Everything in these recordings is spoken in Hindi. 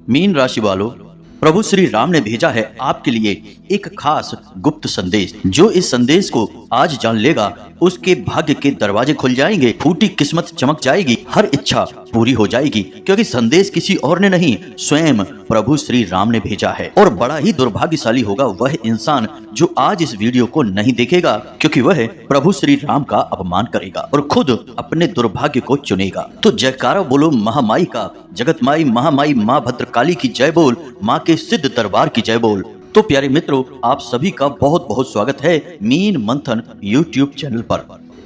मीन राशि वालों, प्रभु श्री राम ने भेजा है आपके लिए एक खास गुप्त संदेश। जो इस संदेश को आज जान लेगा उसके भाग्य के दरवाजे खुल जाएंगे, फूटी किस्मत चमक जाएगी, हर इच्छा पूरी हो जाएगी, क्योंकि संदेश किसी और ने नहीं स्वयं प्रभु श्री राम ने भेजा है। और बड़ा ही दुर्भाग्यशाली होगा वह इंसान जो आज इस वीडियो को नहीं देखेगा, क्योंकि वह प्रभु श्री राम का अपमान करेगा और खुद अपने दुर्भाग्य को चुनेगा। तो जयकारा बोलो महामाई का, जगत माई महामाई माँ भद्रकाली की जय बोल, माँ के सिद्ध दरबार की जय बोल। तो प्यारे मित्रों, आप सभी का बहुत बहुत स्वागत है मीन मंथन यूट्यूब चैनल पर।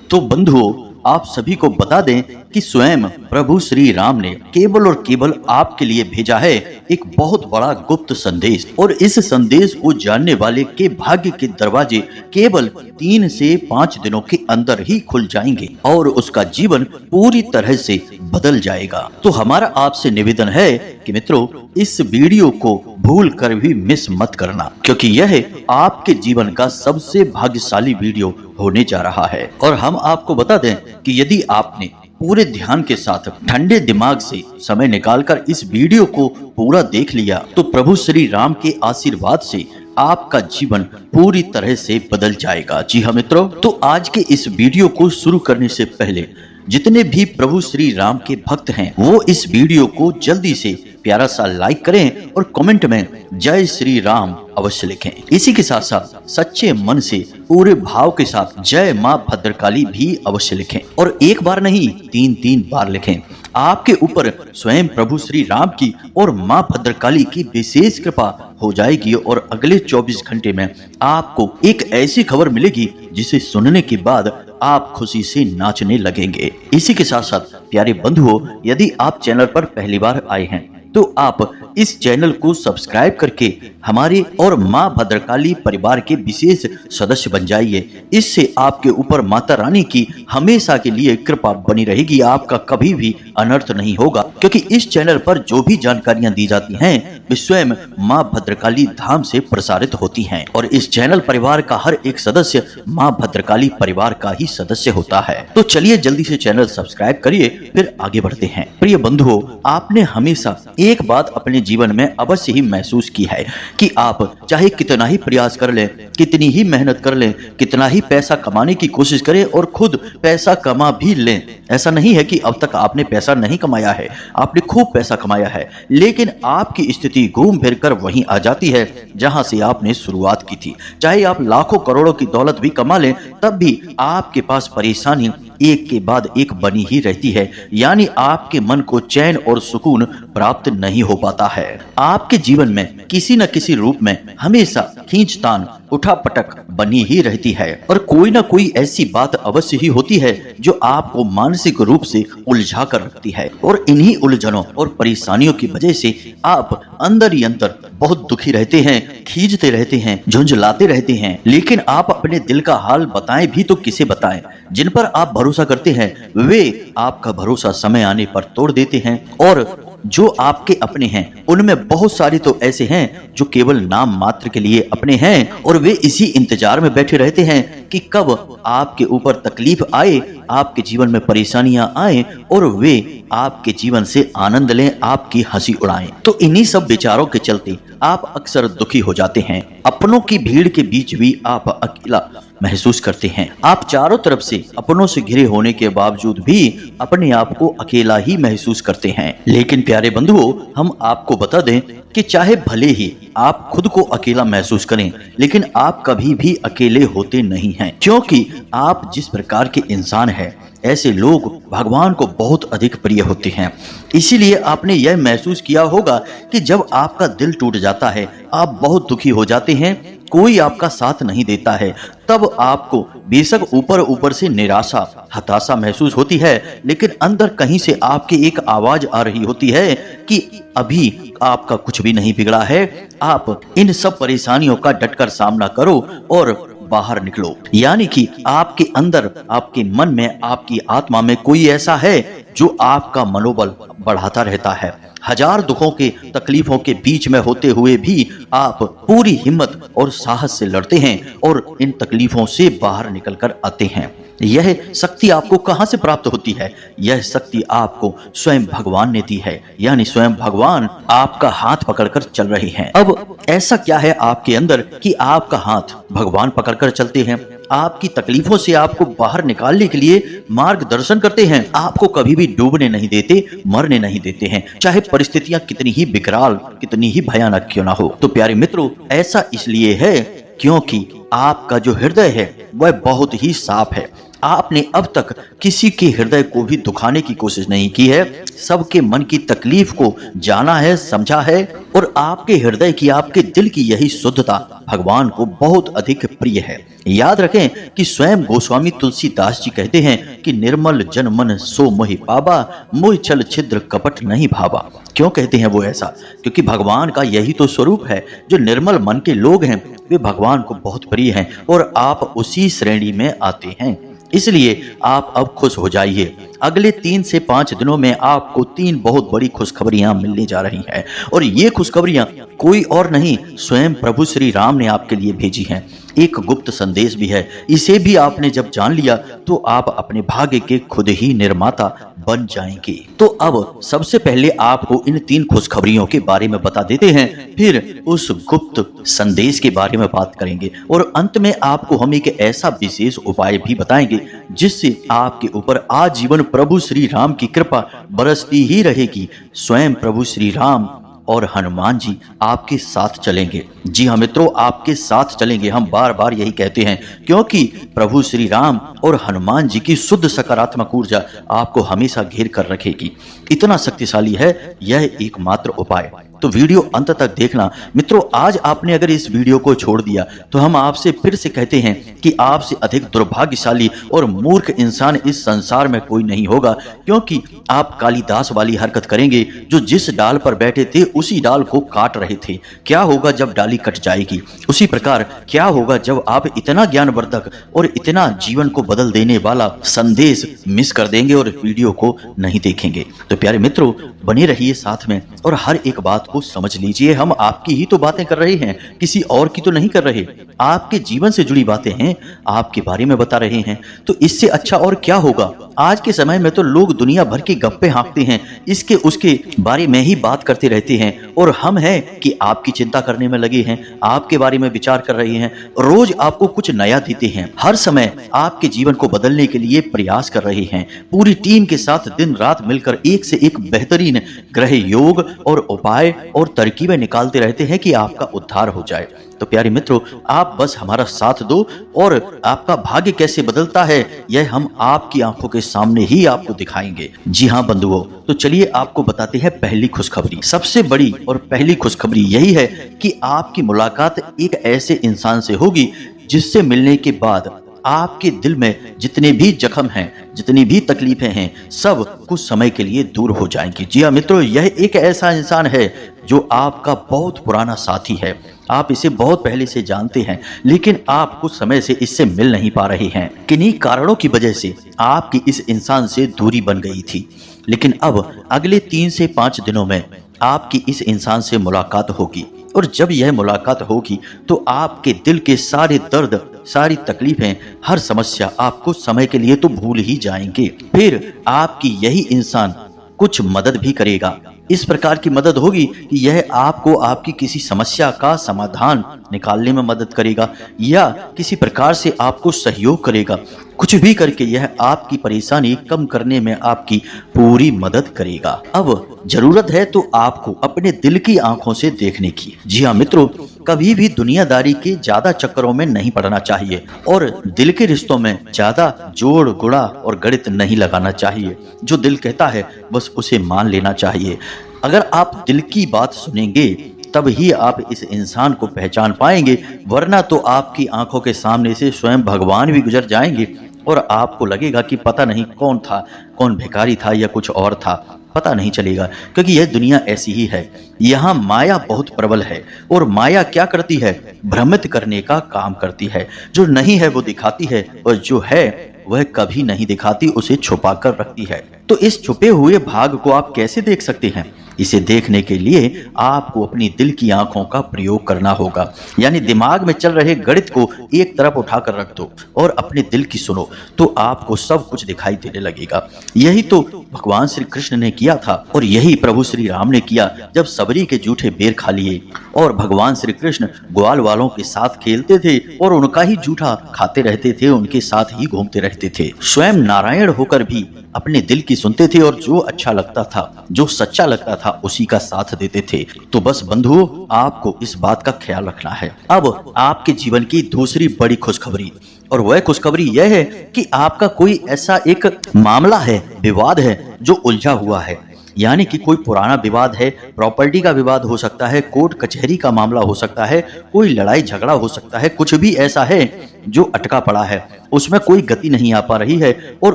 तो बंधुओं, आप सभी को बता दें कि स्वयं प्रभु श्री राम ने केवल और केवल आपके लिए भेजा है एक बहुत बड़ा गुप्त संदेश, और इस संदेश को जानने वाले के भाग्य के दरवाजे केवल 3 से 5 दिनों के अंदर ही खुल जाएंगे और उसका जीवन पूरी तरह से बदल जाएगा। तो हमारा आपसे निवेदन है कि मित्रों, इस वीडियो को भूल कर भी मिस मत करना, क्योंकि यह आपके जीवन का सबसे भाग्यशाली वीडियो होने जा रहा है। और हम आपको बता दें कि यदि आपने पूरे ध्यान के साथ ठंडे दिमाग से समय निकालकर इस वीडियो को पूरा देख लिया तो प्रभु श्री राम के आशीर्वाद से आपका जीवन पूरी तरह से बदल जाएगा। जी हाँ मित्रों, तो आज के इस वीडियो को शुरू करने से पहले जितने भी प्रभु श्री राम के भक्त हैं वो इस वीडियो को जल्दी से प्यारा सा लाइक करें और कमेंट में जय श्री राम अवश्य लिखें। इसी के साथ साथ सच्चे मन से पूरे भाव के साथ जय माँ भद्रकाली भी अवश्य लिखें, और एक बार नहीं 3 बार लिखें। आपके ऊपर स्वयं प्रभु श्री राम की और माँ भद्रकाली की विशेष कृपा हो जाएगी और अगले 24 घंटे में आपको एक ऐसी खबर मिलेगी जिसे सुनने के बाद आप खुशी से नाचने लगेंगे। इसी के साथ साथ प्यारे बंधुओं, यदि आप चैनल पर पहली बार आए हैं तो आप इस चैनल को सब्सक्राइब करके हमारे और माँ भद्रकाली परिवार के विशेष सदस्य बन जाइए। इससे आपके ऊपर माता रानी की हमेशा के लिए कृपा बनी रहेगी, आपका कभी भी अनर्थ नहीं होगा, क्योंकि इस चैनल पर जो भी जानकारियां दी जाती हैं वे स्वयं माँ भद्रकाली धाम से प्रसारित होती हैं, और इस चैनल परिवार का हर एक सदस्य माँ भद्रकाली परिवार का ही सदस्य होता है। तो चलिए जल्दी से चैनल सब्सक्राइब करिए, फिर आगे बढ़ते हैं। प्रिय बंधुओं, आपने हमेशा एक बात अपने जीवन में अवश्य ही महसूस की है कि आप चाहे कितना ही प्रयास कर लें, कितनी ही मेहनत कर लें, कितना ही पैसा कमाने की कोशिश करें और खुद पैसा कमा भी लें, ऐसा नहीं है कि अब तक आपने पैसा नहीं कमाया है, आपने खूब पैसा कमाया है, लेकिन आपकी स्थिति घूम फिर कर वहीं आ जाती है जहां से आपने शुरुआत की थी। चाहे आप लाखों करोड़ों की दौलत भी कमा लें, तब भी आपके पास परेशानी एक के बाद एक बनी ही रहती है, यानी आपके मन को चैन और सुकून प्राप्त नहीं हो पाता है। आपके जीवन में किसी न किसी रूप में हमेशा खींचतान उठापटक बनी ही रहती है, और कोई ना कोई ऐसी बात अवश्य ही होती है जो आपको मानसिक रूप से उलझा कर रखती है, और इन्हीं उलझनों और परेशानियों की वजह से आप अंदर ही अंदर बहुत दुखी रहते हैं, खींचते रहते हैं, झुंझलाते रहते हैं। लेकिन आप अपने दिल का हाल बताएं भी तो किसे बताएं? जिन पर आप भरोसा करते हैं वे आपका भरोसा समय आने पर तोड़ देते हैं, और जो आपके अपने हैं उनमें बहुत सारे तो ऐसे हैं जो केवल नाम मात्र के लिए अपने हैं, और वे इसी इंतजार में बैठे रहते हैं कि कब आपके ऊपर तकलीफ आए, आपके जीवन में परेशानियां आए और वे आपके जीवन से आनंद लें, आपकी हंसी उड़ाएं। तो इन्हीं सब विचारों के चलते आप अक्सर दुखी हो जाते हैं। अपनों की भीड़ के बीच भी आप अकेला महसूस करते हैं। आप चारों तरफ से अपनों से घिरे होने के बावजूद भी अपने आप को अकेला ही महसूस करते हैं। लेकिन प्यारे बंधुओं, हम आपको बता दें कि चाहे भले ही आप खुद को अकेला महसूस करें, लेकिन आप कभी भी अकेले होते नहीं हैं, क्योंकि आप जिस प्रकार के इंसान हैं ऐसे लोग भगवान को बहुत अधिक प्रिय होते हैं। इसीलिए आपने यह महसूस किया होगा कि जब आपका दिल टूट जाता है, आप बहुत दुखी हो जाते हैं, कोई आपका साथ नहीं देता है, तब आपको बेशक ऊपर से निराशा हताशा महसूस होती है, लेकिन अंदर कहीं से आपकी एक आवाज आ रही होती है कि अभी आपका कुछ भी नहीं बिगड़ा है, आप इन सब परेशानियों का डटकर सामना करो और बाहर निकलो। यानी कि आपके अंदर, आपके मन में, आपकी आत्मा में कोई ऐसा है जो आपका मनोबल बढ़ाता रहता है। हजार दुखों के तकलीफों के बीच में होते हुए भी आप पूरी हिम्मत और साहस से लड़ते हैं और इन तकलीफों से बाहर निकल कर आते हैं। यह शक्ति आपको कहां से प्राप्त होती है? यह शक्ति आपको स्वयं भगवान ने दी है, यानी स्वयं भगवान आपका हाथ पकड़कर चल रहे हैं। अब ऐसा क्या है आपके अंदर कि आपका हाथ भगवान पकड़कर चलते हैं? आपकी तकलीफों से आपको बाहर निकालने के लिए मार्गदर्शन करते हैं, आपको कभी भी डूबने नहीं देते, मरने नहीं देते हैं, चाहे परिस्थितियां कितनी ही विकराल, कितनी ही भयानक क्यों ना हो। तो प्यारे मित्रों, ऐसा इसलिए है क्योंकि आपका जो हृदय है वह बहुत ही साफ है। आपने अब तक किसी के हृदय को भी दुखाने की कोशिश नहीं की है, सबके मन की तकलीफ को जाना है, समझा है, और आपके हृदय की, आपके दिल की यही शुद्धता भगवान को बहुत अधिक प्रिय है। याद रखें कि स्वयं गोस्वामी तुलसीदास जी कहते हैं कि निर्मल जन मन सो मोहि पावा, मोहि छल छिद्र कपट नहीं भावा। क्यों कहते हैं वो ऐसा? क्योंकि भगवान का यही तो स्वरूप है। जो निर्मल मन के लोग हैं वे भगवान को बहुत प्रिय हैं और आप उसी श्रेणी में आते हैं। इसलिए आप अब खुश हो जाइए। अगले 3 से 5 दिनों में आपको 3 बहुत बड़ी खुशखबरियां मिलने जा रही हैं, और ये खुशखबरियां कोई और नहीं, स्वयं प्रभु श्री राम ने आपके लिए भेजी हैं। एक गुप्त संदेश भी है, इसे भी आपने जब जान लिया तो आप अपने भाग्य के खुद ही निर्माता बन जाएंगे। तो अब सबसे पहले आपको इन 3 खुशखबरियों के बारे में बता देते हैं, फिर उस गुप्त संदेश के बारे में बात करेंगे, और अंत में आपको हम एक ऐसा विशेष उपाय भी बताएंगे जिससे आपके ऊपर आजीवन प्रभु श्री राम की कृपा बरसती ही रहेगी। स्वयं प्रभु श्री राम और हनुमान जी आपके साथ चलेंगे। जी हाँ मित्रों, आपके साथ चलेंगे। हम बार बार यही कहते हैं क्योंकि प्रभु श्री राम और हनुमान जी की शुद्ध सकारात्मक ऊर्जा आपको हमेशा घेर कर रखेगी। इतना शक्तिशाली है यह एकमात्र उपाय। तो वीडियो अंत तक देखना। मित्रों, आज आपने अगर इस वीडियो को छोड़ दिया तो हम आपसे फिर से कहते हैं कि आपसे अधिक दुर्भाग्यशाली और मूर्ख इंसान इस संसार में कोई नहीं होगा, क्योंकि आप कालिदास वाली हरकत करेंगे, जो जिस डाल पर बैठे थे उसी डाल को काट रहे थे। क्या होगा जब डाली कट जाएगी? उसी प्रकार क्या होगा जब आप इतना ज्ञानवर्धक और इतना जीवन को बदल देने वाला संदेश मिस कर देंगे और वीडियो को नहीं देखेंगे? तो प्यारे मित्रों, बने रहिए साथ में और हर एक बात को समझ लीजिए। हम आपकी ही तो बातें कर रहे हैं, किसी और की तो नहीं कर रहे। आपके जीवन से जुड़ी बातें हैं, आपके बारे में बता रहे हैं। तो इससे अच्छा और क्या होगा? आज के समय में तो लोग दुनिया भर की गप्पे हाँकते हैं, इसके उसके बारे में ही बात करते रहते हैं, और हम हैं कि आपकी चिंता करने में लगे हैं, आपके बारे में विचार कर रहे हैं, रोज आपको कुछ नया देते हैं, हर समय आपके जीवन को बदलने के लिए प्रयास कर रहे हैं। पूरी टीम के साथ दिन रात मिलकर एक से एक बेहतरीन ग्रह योग और उपाय और तरकीबें निकालते रहते हैं कि आपका उद्धार हो जाए। तो प्यारे मित्रों, आप बस हमारा साथ दो और आपका भाग्य कैसे बदलता है यह हम आपकी आंखों के सामने ही आपको दिखाएंगे। जी हाँ बंधुओं, तो चलिए आपको बताते हैं पहली खुशखबरी। सबसे बड़ी और पहली खुशखबरी यही है कि आपकी मुलाकात एक ऐसे इंसान से होगी जिससे मिलने के बाद आपके दिल में जितने भी जख्म हैं, जितनी भी तकलीफें हैं, सब कुछ समय के लिए दूर हो जाएंगी। जी हाँ मित्रों, यह एक ऐसा इंसान है जो आपका बहुत पुराना साथी है। आप इसे बहुत पहले से जानते हैं, लेकिन आप कुछ समय से इससे मिल नहीं पा रहे हैं। किन्हीं कारणों की वजह से आपकी इस इंसान से दूरी बन गई थी, लेकिन अब अगले 3 से 5 दिनों में आपकी इस इंसान से मुलाकात होगी, और जब यह मुलाकात होगी तो आपके दिल के सारे दर्द, सारी तकलीफें, हर समस्या आपको समय के लिए तो भूल ही जाएंगे। फिर आपकी यही इंसान कुछ मदद भी करेगा। इस प्रकार की मदद होगी कि यह आपको आपकी किसी समस्या का समाधान निकालने में मदद करेगा, या किसी प्रकार से आपको सहयोग करेगा। कुछ भी करके यह आपकी परेशानी कम करने में आपकी पूरी मदद करेगा। अब जरूरत है तो आपको अपने दिल की आंखों से देखने की। जी हाँ मित्रों, कभी भी दुनियादारी के ज्यादा चक्करों में नहीं पड़ना चाहिए, और दिल के रिश्तों में ज्यादा जोड़ गुणा और गणित नहीं लगाना चाहिए। जो दिल कहता है बस उसे मान लेना चाहिए। अगर आप दिल की बात सुनेंगे तब ही आप इस इंसान को पहचान पाएंगे, वरना तो आपकी आंखों के सामने से स्वयं भगवान भी गुजर जाएंगे और आपको लगेगा कि पता नहीं कौन था, कौन भिखारी था या कुछ और था, पता नहीं चलेगा। क्योंकि यह दुनिया ऐसी ही है, यहाँ माया बहुत प्रबल है, और माया क्या करती है? भ्रमित करने का काम करती है। जो नहीं है वो दिखाती है, और जो है वह कभी नहीं दिखाती, उसे छुपा कर रखती है। तो इस छुपे हुए भाग को आप कैसे देख सकते हैं? इसे देखने के लिए आपको अपनी दिल की आंखों का प्रयोग करना होगा। यानी दिमाग में चल रहे गणित को एक तरफ उठाकर रख दो और अपने दिल की सुनो, तो आपको सब कुछ दिखाई देने लगेगा। यही तो भगवान श्री कृष्ण ने किया था और यही प्रभु श्री राम ने किया जब सबरी के जूठे बेर खा लिए और भगवान श्री कृष्ण ग्वाल वालों के साथ खेलते थे और उनका ही जूठा खाते रहते थे, उनके साथ ही घूमते रहते थे। स्वयं नारायण होकर भी अपने दिल की सुनते थे और जो अच्छा लगता था, जो सच्चा लगता था, उसी का साथ देते थे। तो बस बंधुओं, आपको इस बात का ख्याल रखना है। अब आपके जीवन की दूसरी बड़ी खुशखबरी, और वह खुशखबरी यह है कि आपका कोई ऐसा एक मामला है, विवाद है जो उलझा हुआ है। यानी कि कोई पुराना विवाद है, प्रॉपर्टी का विवाद हो सकता है, कोर्ट कचहरी का मामला हो सकता है, कोई लड़ाई झगड़ा हो सकता है, कुछ भी ऐसा है जो अटका पड़ा है, उसमें कोई गति नहीं आ पा रही है और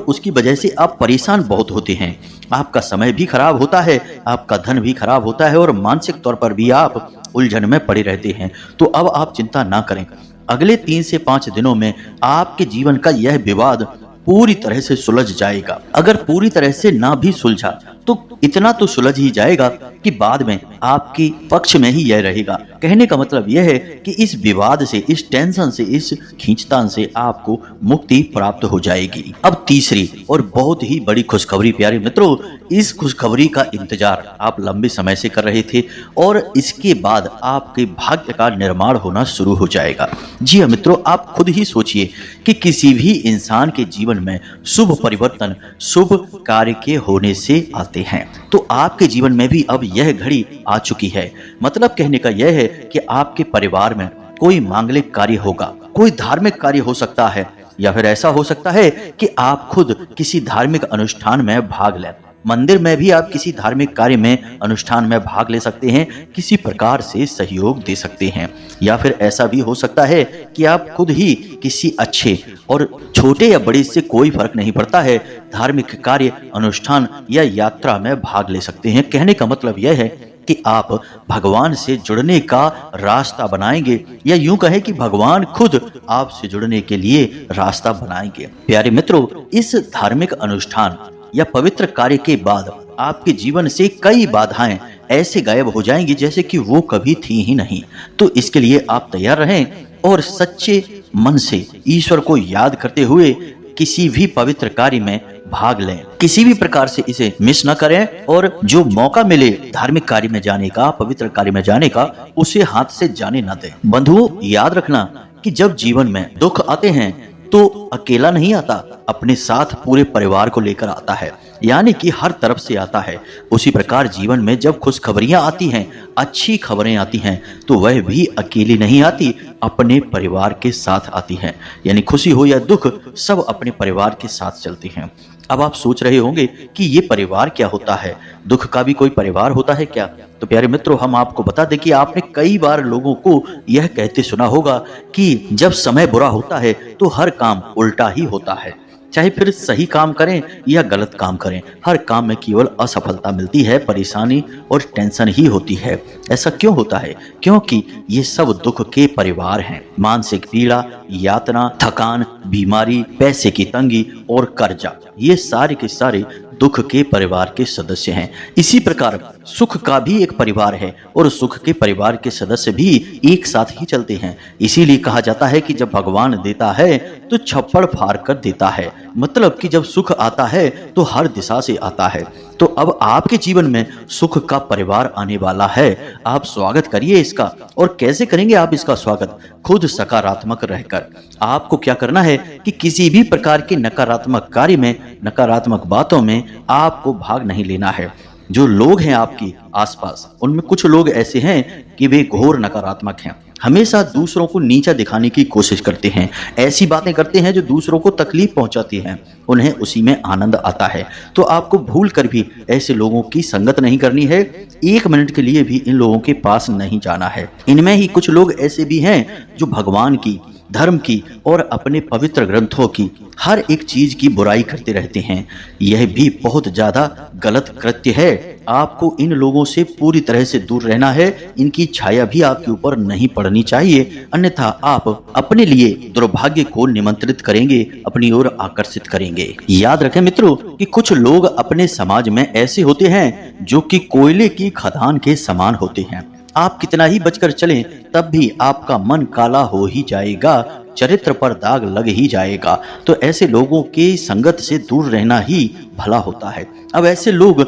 उसकी वजह से आप परेशान बहुत होते हैं। आपका समय भी खराब होता है, आपका धन भी खराब होता है और मानसिक तौर पर भी आप उलझन में पड़े रहते हैं। तो अब आप चिंता ना करें, अगले 3 से 5 दिनों में आपके जीवन का यह विवाद पूरी तरह से सुलझ जाएगा। अगर पूरी तरह से ना भी सुलझा तो इतना तो सुलझ ही जाएगा कि बाद में आपके पक्ष में ही यह रहेगा। कहने का मतलब यह है कि इस विवाद से, इस टेंशन से, इस खींचतान से आपको मुक्ति प्राप्त हो जाएगी। अब तीसरी और बहुत ही बड़ी खुशखबरी प्यारे मित्रों, इस खुशखबरी का इंतजार आप लंबे समय से कर रहे थे और इसके बाद आपके भाग्य का निर्माण होना शुरू हो जाएगा। जी हाँ मित्रों, आप खुद ही सोचिए कि किसी भी इंसान के जीवन में शुभ परिवर्तन शुभ कार्य के होने से आते हैं। तो आपके जीवन में भी अब यह घड़ी आ चुकी है। मतलब कहने का यह है कि आपके परिवार में कोई मांगलिक कार्य होगा, कोई धार्मिक कार्य हो सकता है, या फिर ऐसा हो सकता है कि आप खुद किसी धार्मिक अनुष्ठान में भाग लें। मंदिर में भी आप किसी धार्मिक कार्य में, अनुष्ठान में भाग ले सकते हैं, किसी प्रकार से सहयोग दे सकते हैं। या फिर ऐसा भी हो सकता है कि आप खुद ही किसी अच्छे, और छोटे या बड़े से कोई फर्क नहीं पड़ता है, धार्मिक कार्य, अनुष्ठान या यात्रा में भाग ले सकते हैं। कहने का मतलब यह है कि आप भगवान से जुड़ने का रास्ता बनाएंगे, या यूं कहें कि भगवान खुद आपसे जुड़ने के लिए रास्ता बनाएंगे। प्यारे मित्रों, इस धार्मिक अनुष्ठान या पवित्र कार्य के बाद आपके जीवन से कई बाधाएं ऐसे गायब हो जाएंगी जैसे कि वो कभी थी ही नहीं। तो इसके लिए आप तैयार रहें और सच्चे मन से ईश्वर को याद करते हुए किसी भी पवित्र कार्य में भाग लें। किसी भी प्रकार से इसे मिस न करें और जो मौका मिले धार्मिक कार्य में जाने का, पवित्र कार्य में जाने का, उसे हाथ से जाने न दें। बंधुओं, याद रखना कि जब जीवन में दुख आते हैं तो अकेला नहीं आता, अपने साथ पूरे परिवार को लेकर आता है, यानी कि हर तरफ से आता है। उसी प्रकार जीवन में जब खुशखबरियां आती हैं, अच्छी खबरें आती हैं, तो वह भी अकेली नहीं आती, अपने परिवार के साथ आती हैं। यानी खुशी हो या दुख, सब अपने परिवार के साथ चलती हैं। अब आप सोच रहे होंगे कि ये परिवार क्या होता है, दुख का भी कोई परिवार होता है क्या? तो प्यारे मित्रों, हम आपको बता दें कि आपने कई बार लोगों को यह कहते सुना होगा कि जब समय बुरा होता है तो हर काम उल्टा ही होता है। चाहे फिर सही काम करें या गलत काम करें, हर काम में केवल असफलता मिलती है, परेशानी और टेंशन ही होती है। ऐसा क्यों होता है? क्योंकि ये सब दुख के परिवार हैं। मानसिक पीड़ा, यातना, थकान, बीमारी, पैसे की तंगी और कर्जा, ये सारे के सारे दुख के परिवार के सदस्य हैं। इसी प्रकार सुख का भी एक परिवार है और सुख के परिवार के सदस्य भी एक साथ ही चलते हैं। इसीलिए कहा जाता है कि जब भगवान देता है तो छप्पड़ फाड़ कर देता है। मतलब कि जब सुख आता है तो हर दिशा से आता है। तो अब आपके जीवन में सुख का परिवार आने वाला है। आप स्वागत करिए इसका। और कैसे करेंगे आप इसका स्वागत? खुद सकारात्मक रहकर। आपको क्या करना है कि किसी भी प्रकार के नकारात्मक कार्य में, नकारात्मक बातों में आपको भाग नहीं लेना है। जो लोग हैं आपके आसपास, उनमें कुछ लोग ऐसे हैं कि वे घोर नकारात्मक हैं, हमेशा दूसरों को नीचा दिखाने की कोशिश करते हैं, ऐसी बातें करते हैं जो दूसरों को तकलीफ पहुंचाती हैं, उन्हें उसी में आनंद आता है। तो आपको भूल कर भी ऐसे लोगों की संगत नहीं करनी है, 1 मिनट के लिए भी इन लोगों के पास नहीं जाना है। इनमें ही कुछ लोग ऐसे भी हैं जो भगवान की धर्म की और अपने पवित्र ग्रंथों की हर एक चीज की बुराई करते रहते हैं। यह भी बहुत ज्यादा गलत कृत्य है। आपको इन लोगों से पूरी तरह से दूर रहना है। इनकी छाया भी आपके ऊपर नहीं पड़नी चाहिए, अन्यथा आप अपने लिए दुर्भाग्य को निमंत्रित करेंगे, अपनी ओर आकर्षित करेंगे। याद रखें मित्रों कि कुछ लोग अपने समाज में ऐसे होते हैं जो कि कोयले की खदान के समान होते हैं। आप कितना ही बचकर चलें तब भी आपका मन काला हो ही जाएगा, चरित्र पर दाग लग ही जाएगा। तो ऐसे लोगों के संगत से दूर रहना ही भला होता है। अब ऐसे लोग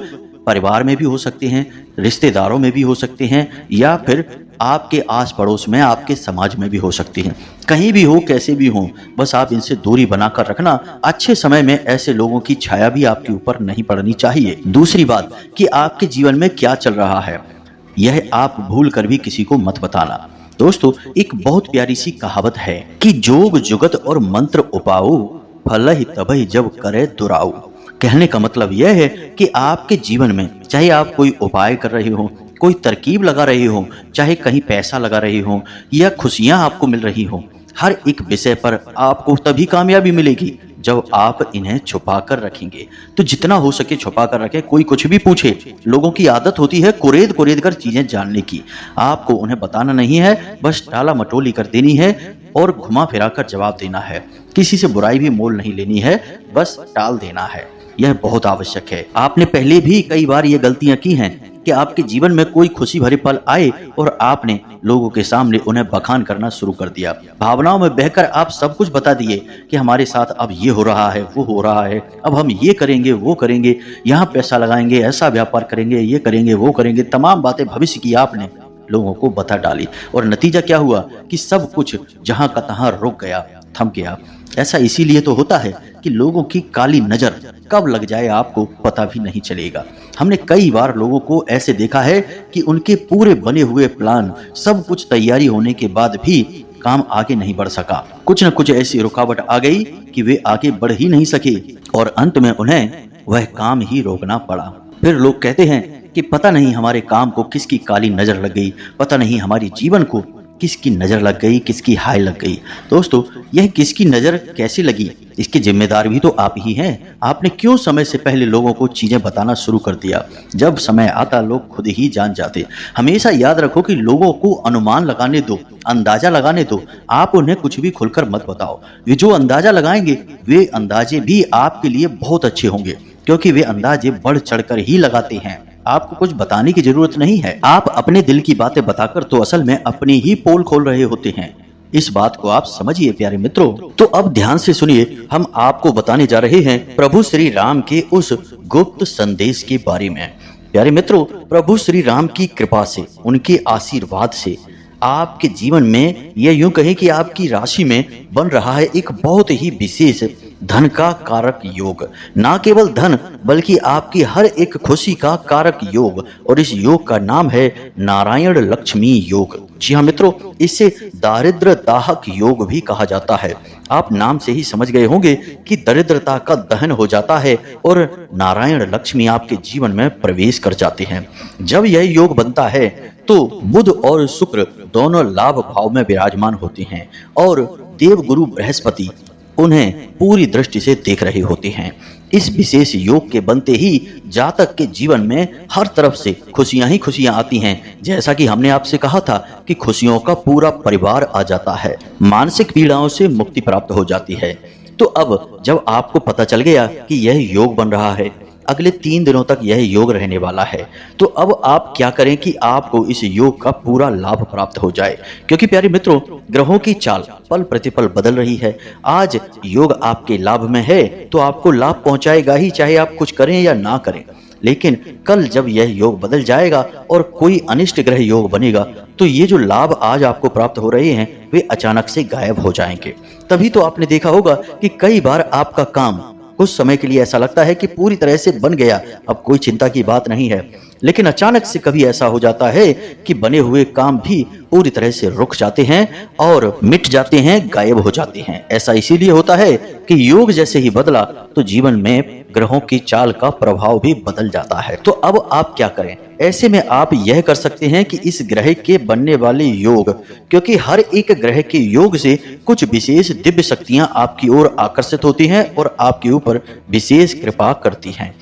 परिवार में भी हो सकते हैं, रिश्तेदारों में भी हो सकते हैं, या फिर आपके आस पड़ोस में, आपके समाज में भी हो सकते हैं। कहीं भी हो, कैसे भी हो, बस आप इनसे दूरी बनाकर रखना। अच्छे समय में ऐसे लोगों की छाया भी आपके ऊपर नहीं पड़नी चाहिए। दूसरी बात कि आपके जीवन में क्या चल रहा है यह आप भूल कर भी किसी को मत बताना। दोस्तों, एक बहुत प्यारी सी कहावत है कि जोग जुगत और मंत्र उपाओ, फलहि तबहि जब करे दुराओ। कहने का मतलब यह है कि आपके जीवन में चाहे आप कोई उपाय कर रहे हो, कोई तरकीब लगा रहे हो, चाहे कहीं पैसा लगा रहे हो या खुशियां आपको मिल रही हो, हर एक विषय पर आपको तभी कामयाबी मिलेगी जब आप इन्हें छुपा कर रखेंगे। तो जितना हो सके छुपा कर रखें। कोई कुछ भी पूछे, लोगों की आदत होती है कुरेद कुरेद कर चीजें जानने की। आपको उन्हें बताना नहीं है, बस टाला मटोली कर देनी है और घुमा फिरा कर जवाब देना है। किसी से बुराई भी मोल नहीं लेनी है, बस टाल देना है। यह बहुत आवश्यक है। आपने पहले भी कई बार ये गलतियां की हैं कि आपके जीवन में कोई खुशी भरे पल आए और आपने लोगों के सामने उन्हें बखान करना शुरू कर दिया। भावनाओं में बहकर आप सब कुछ बता दिए कि हमारे साथ अब ये हो रहा है, वो हो रहा है, अब हम ये करेंगे, वो करेंगे, यहाँ पैसा लगाएंगे, ऐसा व्यापार करेंगे, ये करेंगे, वो करेंगे। तमाम बातें भविष्य की आपने लोगों को बता डाली और नतीजा क्या हुआ कि सब कुछ जहां का तहां रुक गया, थम गया। ऐसा इसीलिए तो होता है कि लोगों की काली नजर कब लग जाए आपको पता भी नहीं चलेगा। हमने कई बार लोगों को ऐसे देखा है कि उनके पूरे बने हुए प्लान, सब कुछ तैयारी होने के बाद भी काम आगे नहीं बढ़ सका। कुछ न कुछ ऐसी रुकावट आ गई कि वे आगे बढ़ ही नहीं सके और अंत में उन्हें वह काम ही रोकना पड़ा। फिर लोग कहते हैं कि पता नहीं हमारे काम को किसकी काली नजर लग गई, पता नहीं हमारे जीवन को किसकी नजर लग गई, किसकी हाय लग गई। दोस्तों, यह किसकी नजर कैसी लगी, इसके जिम्मेदार भी तो आप ही हैं। आपने क्यों समय से पहले लोगों को चीजें बताना शुरू कर दिया? जब समय आता लोग खुद ही जान जाते। हमेशा याद रखो कि लोगों को अनुमान लगाने दो, अंदाजा लगाने दो। आप उन्हें कुछ भी खुलकर मत बताओ। वे जो अंदाजा लगाएंगे वे अंदाजे भी आपके लिए बहुत अच्छे होंगे, क्योंकि वे अंदाजे बढ़ चढ़कर ही लगाते हैं। आपको कुछ बताने की जरूरत नहीं है। आप अपने दिल की बातें बताकर तो असल में अपनी ही पोल खोल रहे होते हैं। इस बात को आप समझिए प्यारे मित्रों। तो अब ध्यान से सुनिए, हम आपको बताने जा रहे हैं प्रभु श्री राम के उस गुप्त संदेश के बारे में। प्यारे मित्रों, प्रभु श्री राम की कृपा से, उनके आशीर्वाद से आपके जीवन में, यह यूं कहें कि आपकी राशि में बन रहा है एक बहुत ही विशेष धन का कारक योग। ना केवल धन बल्कि आपकी हर एक खुशी का कारक योग, और इस योग का नाम है नारायण लक्ष्मी योग। जी हाँ मित्रों, इसे दारिद्र दाहक योग भी कहा जाता है। आप नाम से ही समझ गए होंगे कि दरिद्रता का दहन हो जाता है और नारायण लक्ष्मी आपके जीवन में प्रवेश कर जाते हैं। जब यह योग बनता है तो बुध और शुक्र दोनों लाभ भाव में विराजमान होते हैं और देवगुरु बृहस्पति उन्हें पूरी दृष्टि से देख रहे होते हैं। इस विशेष योग के बनते ही जातक के जीवन में हर तरफ से खुशियां ही खुशियां आती हैं। जैसा कि हमने आपसे कहा था कि खुशियों का पूरा परिवार आ जाता है, मानसिक पीड़ाओं से मुक्ति प्राप्त हो जाती है। तो अब जब आपको पता चल गया कि यह योग बन रहा है, अगले 3 दिनों तक यह योग रहने वाला है, तो अब आप क्या करें कि आपको इस योग का पूरा लाभ प्राप्त हो जाए। क्योंकि प्यारे मित्रों, ग्रहों की चाल पल प्रतिपल बदल रही है। आज योग आपके लाभ में है तो आपको लाभ पहुंचाएगा ही, चाहे आप कुछ करें या ना करें। लेकिन कल जब यह योग बदल जाएगा और कोई अनिष्ट ग्रह योग बनेगा तो ये जो लाभ आज आपको प्राप्त हो रहे हैं वे अचानक से गायब हो जाएंगे। तभी तो आपने देखा होगा कि कई बार आपका काम कुछ समय के लिए ऐसा लगता है कि पूरी तरह से बन गया, अब कोई चिंता की बात नहीं है। लेकिन अचानक से कभी ऐसा हो जाता है कि बने हुए काम भी पूरी तरह से रुक जाते हैं और मिट जाते हैं, गायब हो जाते हैं। ऐसा इसीलिए होता है कि योग जैसे ही बदला तो जीवन में ग्रहों की चाल का प्रभाव भी बदल जाता है। तो अब आप क्या करें? ऐसे में आप यह कर सकते हैं कि इस ग्रह के बनने वाले योग, क्योंकि हर एक ग्रह के योग से कुछ विशेष दिव्य शक्तियां आपकी ओर आकर्षित होती हैं और आपके ऊपर विशेष कृपा करती हैं।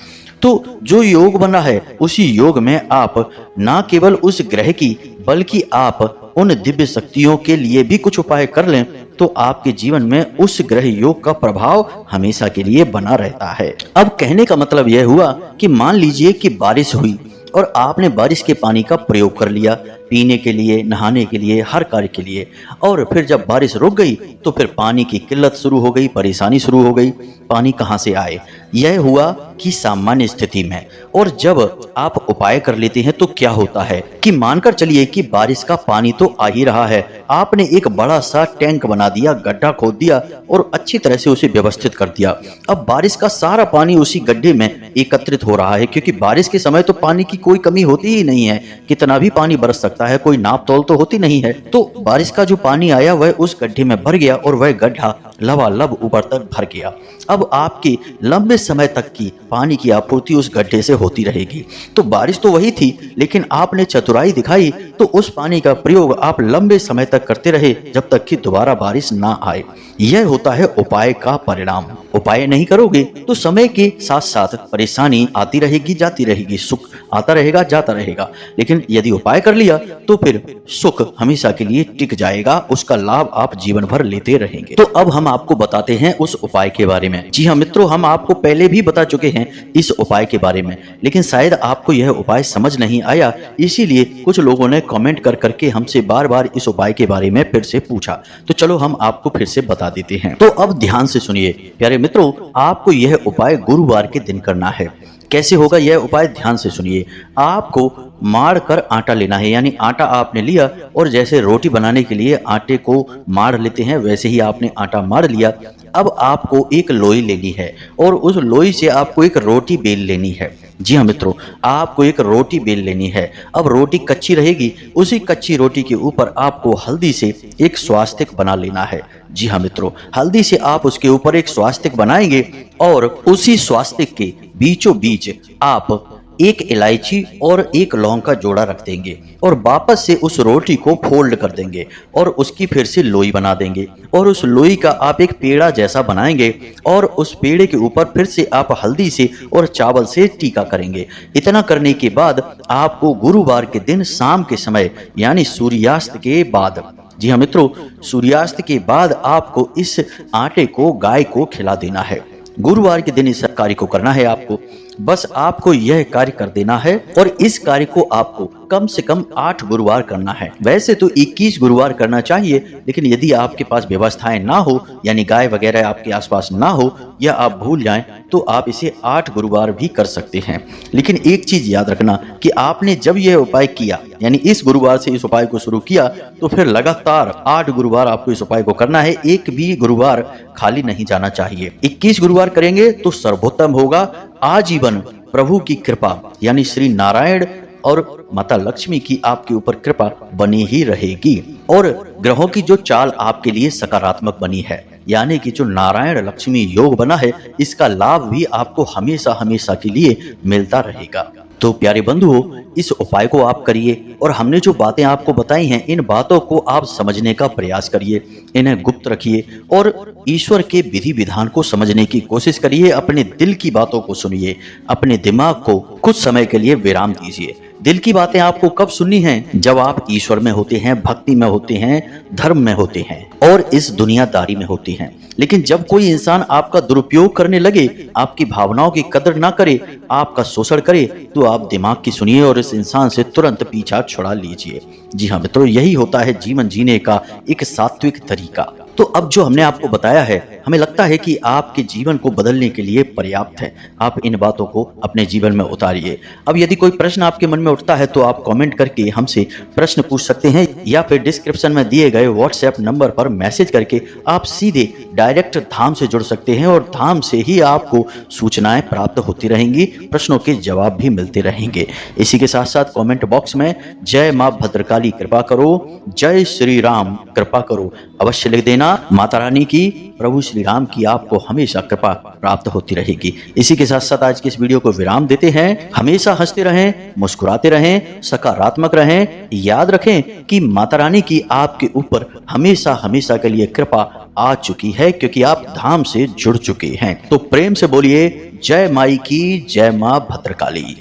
तो जो योग बना है उसी योग में आप ना केवल उस ग्रह की बल्कि आप उन दिव्य शक्तियों के लिए भी कुछ उपाय कर लें तो आपके जीवन में उस ग्रह योग का प्रभाव हमेशा के लिए बना रहता है। अब कहने का मतलब यह हुआ कि मान लीजिए कि बारिश हुई और आपने बारिश के पानी का प्रयोग कर लिया पीने के लिए, नहाने के लिए, हर कार्य के लिए, और फिर जब बारिश रुक गई तो फिर पानी की किल्लत शुरू हो गई, परेशानी शुरू हो गई। पानी कहाँ से आए? यह हुआ कि सामान्य स्थिति में। और जब आप उपाय कर लेते हैं तो क्या होता है कि मानकर चलिए कि बारिश का पानी तो आ ही रहा है, आपने एक बड़ा सा टैंक बना दिया, गड्ढा खोद दिया और अच्छी तरह से उसे व्यवस्थित कर दिया। अब बारिश का सारा पानी उसी गड्ढे में एकत्रित हो रहा है, क्योंकि बारिश के समय तो पानी की कोई कमी होती ही नहीं है, कितना भी पानी बरस सकता है, कोई नाप तोल तो होती नहीं है। तो बारिश का जो पानी आया वह उस गड्ढे में भर गया और वह गड्ढा लबालब ऊपर तक भर गया। अब आपकी लंबे समय तक की पानी की आपूर्ति उस गड्ढे से होती रहेगी। तो बारिश तो वही थी, लेकिन आपने चतुराई दिखाई तो उस पानी का प्रयोग आप लंबे समय तक करते रहे जब तक कि दोबारा बारिश ना आए। यह होता है उपाय का परिणाम। उपाय नहीं करोगे तो समय के साथ साथ परेशानी आती रहेगी, जाती रहेगी, सुख आता रहेगा, जाता रहेगा। लेकिन यदि उपाय कर लिया तो फिर सुख हमेशा के लिए टिक जाएगा, उसका लाभ आप जीवन भर लेते रहेंगे। तो अब हम आपको बताते हैं उस उपाय के बारे में। जी हाँ मित्रों, हम आपको पहले भी बता चुके हैं इस उपाय के बारे में, लेकिन शायद आपको यह उपाय समझ नहीं आया, इसीलिए कुछ लोगों ने कमेंट कर करके हमसे बार बार इस उपाय के बारे में फिर से पूछा। तो चलो हम आपको फिर से बता देते हैं। तो अब ध्यान से सुनिए प्यारे मित्रों, आपको यह उपाय गुरुवार के दिन करना है। कैसे होगा यह उपाय? ध्यान से सुनिए। आपको माड़ कर आटा लेना है, यानी आटा आपने लिया और जैसे रोटी बनाने के लिए आटे को माड़ लेते हैं वैसे ही आपने आटा माड़ लिया। अब आपको एक लोई लेनी है और उस लोई से आपको एक रोटी बेल लेनी है। जी हाँ मित्रों, आपको एक रोटी बेल लेनी है। अब रोटी कच्ची रहेगी, उसी कच्ची रोटी के ऊपर आपको हल्दी से एक स्वास्तिक बना लेना है। जी हाँ मित्रों, हल्दी से आप उसके ऊपर एक स्वास्तिक बनाएंगे और उसी स्वास्तिक के बीचों बीच आप एक इलायची और एक लौंग का जोड़ा रख देंगे और वापस से उस रोटी को फोल्ड कर देंगे और उसकी फिर से लोई बना देंगे और उस लोई का आप एक पेड़ा जैसा बनाएंगे और उस पेड़े के ऊपर फिर से आप हल्दी से और चावल से टीका करेंगे। इतना करने के बाद आपको गुरुवार के दिन शाम के समय यानी सूर्यास्त के बाद, जी हाँ मित्रों, सूर्यास्त के बाद आपको इस आटे को गाय को खिला देना है। गुरुवार के दिन इस कार्य को करना है आपको। बस आपको यह कार्य कर देना है और इस कार्य को आपको कम से कम 8 गुरुवार करना है। वैसे तो 21 गुरुवार करना चाहिए, लेकिन यदि आपके पास व्यवस्थाएं ना हो, यानी गाय वगैरह आपके आसपास ना हो या आप भूल जाएं, तो आप इसे 8 गुरुवार भी कर सकते हैं। लेकिन एक चीज याद रखना कि आपने जब यह उपाय किया, यानी इस गुरुवार से इस उपाय को शुरू किया, तो फिर लगातार 8 गुरुवार आपको इस उपाय को करना है। एक भी गुरुवार खाली नहीं जाना चाहिए। 21 गुरुवार करेंगे तो सर्वोत्तम होगा। आजीवन प्रभु की कृपा यानी श्री नारायण और माता लक्ष्मी की आपके ऊपर कृपा बनी ही रहेगी और ग्रहों की जो चाल आपके लिए सकारात्मक बनी है, यानी कि जो नारायण लक्ष्मी योग बना है, इसका लाभ भी आपको हमेशा हमेशा के लिए मिलता रहेगा। तो प्यारे बंधुओं, इस उपाय को आप करिए और हमने जो बातें आपको बताई हैं, इन बातों को आप समझने का प्रयास करिए, इन्हें गुप्त रखिए और ईश्वर के विधि विधान को समझने की कोशिश करिए। अपने दिल की बातों को सुनिए, अपने दिमाग को कुछ समय के लिए विराम दीजिए। दिल की बातें आपको कब सुननी है? जब आप ईश्वर में होते हैं, भक्ति में होते हैं, धर्म में होते हैं और इस दुनियादारी में होते हैं। लेकिन जब कोई इंसान आपका दुरुपयोग करने लगे, आपकी भावनाओं की कदर ना करे, आपका शोषण करे, तो आप दिमाग की सुनिए और इस इंसान से तुरंत पीछा छुड़ा लीजिए। जी हाँ मित्रों, यही होता है जीवन जीने का एक सात्विक तरीका। तो अब जो हमने आपको बताया है, हमें लगता है कि आपके जीवन को बदलने के लिए पर्याप्त है। आप इन बातों को अपने जीवन में उतारिए। अब यदि कोई प्रश्न आपके मन में उठता है तो आप कमेंट करके हमसे प्रश्न पूछ सकते हैं। या फिर डिस्क्रिप्शन में दिए गए व्हाट्सएप नंबर पर मैसेज करके आप सीधे डायरेक्ट धाम से जुड़ सकते हैं और धाम से ही आपको सूचनाएं प्राप्त होती रहेंगी, प्रश्नों के जवाब भी मिलते रहेंगे। इसी के साथ साथ कमेंट बॉक्स में जय मां भद्रकाली कृपा करो, जय श्री राम कृपा करो अवश्य लिख देना। माता रानी की, प्रभु श्री राम की आपको हमेशा कृपा प्राप्त होती रहेगी। इसी के साथ साथ आज की इस वीडियो को विराम देते हैं। हमेशा हंसते रहें, मुस्कुराते रहें, सकारात्मक रहें। याद रखें कि माता रानी की आपके ऊपर हमेशा हमेशा के लिए कृपा आ चुकी है, क्योंकि आप धाम से जुड़ चुके हैं। तो प्रेम से बोलिए जय माई की, जय मां भद्रकाली।